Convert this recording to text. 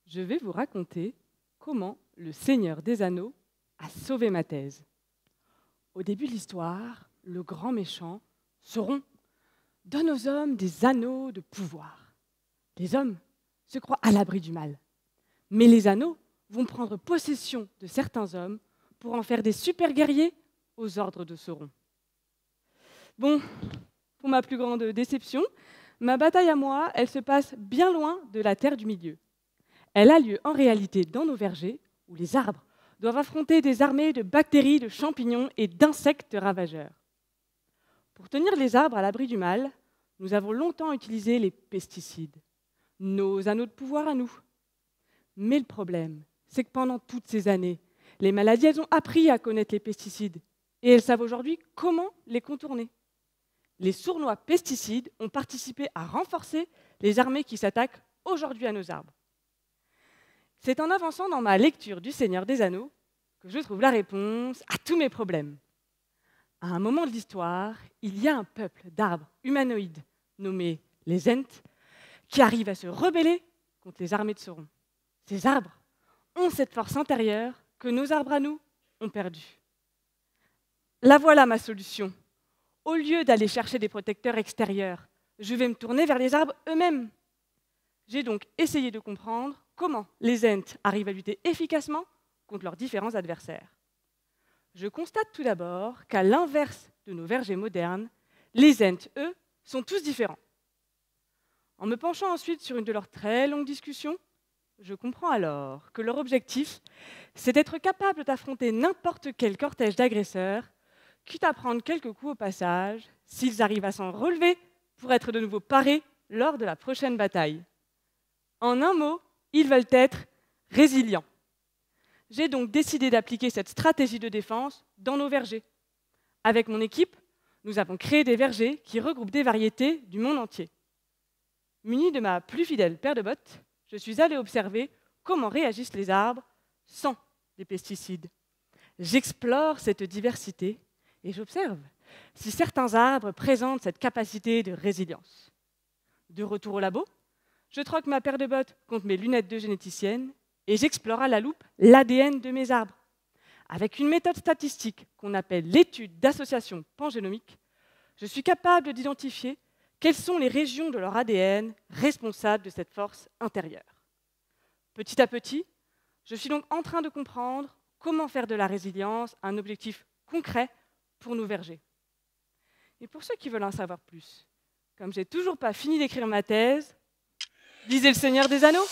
je vais vous raconter comment le Seigneur des Anneaux a sauvé ma thèse. Au début de l'histoire, le grand méchant, Sauron, donne aux hommes des anneaux de pouvoir. Les hommes se croient à l'abri du mal. Mais les anneaux vont prendre possession de certains hommes pour en faire des super guerriers aux ordres de Sauron. Bon, pour ma plus grande déception, ma bataille à moi, elle se passe bien loin de la Terre du Milieu. Elle a lieu en réalité dans nos vergers, où les arbres doivent affronter des armées de bactéries, de champignons et d'insectes ravageurs. Pour tenir les arbres à l'abri du mal, nous avons longtemps utilisé les pesticides, nos anneaux de pouvoir à nous. Mais le problème, c'est que pendant toutes ces années, les maladies, elles ont appris à connaître les pesticides et elles savent aujourd'hui comment les contourner. Les sournois pesticides ont participé à renforcer les armées qui s'attaquent aujourd'hui à nos arbres. C'est en avançant dans ma lecture du Seigneur des Anneaux que je trouve la réponse à tous mes problèmes. À un moment de l'histoire, il y a un peuple d'arbres humanoïdes nommés les Ents qui arrive à se rebeller contre les armées de Sauron. Ces arbres ont cette force intérieure que nos arbres à nous ont perdue. La voilà ma solution. Au lieu d'aller chercher des protecteurs extérieurs, je vais me tourner vers les arbres eux-mêmes. J'ai donc essayé de comprendre comment les Ents arrivent à lutter efficacement contre leurs différents adversaires. Je constate tout d'abord qu'à l'inverse de nos vergers modernes, les Ents, eux, sont tous différents. En me penchant ensuite sur une de leurs très longues discussions, je comprends alors que leur objectif, c'est d'être capable d'affronter n'importe quel cortège d'agresseurs, quitte à prendre quelques coups au passage, s'ils arrivent à s'en relever pour être de nouveau parés lors de la prochaine bataille. En un mot, ils veulent être résilients. J'ai donc décidé d'appliquer cette stratégie de défense dans nos vergers. Avec mon équipe, nous avons créé des vergers qui regroupent des variétés du monde entier. Muni de ma plus fidèle paire de bottes, je suis allée observer comment réagissent les arbres sans les pesticides. J'explore cette diversité et j'observe si certains arbres présentent cette capacité de résilience. De retour au labo, je troque ma paire de bottes contre mes lunettes de généticienne et j'explore à la loupe l'ADN de mes arbres. Avec une méthode statistique qu'on appelle l'étude d'association pangénomique, je suis capable d'identifier quelles sont les régions de leur ADN responsables de cette force intérieure. Petit à petit, je suis donc en train de comprendre comment faire de la résilience un objectif concret pour nos vergers. Et pour ceux qui veulent en savoir plus, comme je n'ai toujours pas fini d'écrire ma thèse, lisez Le Seigneur des Anneaux.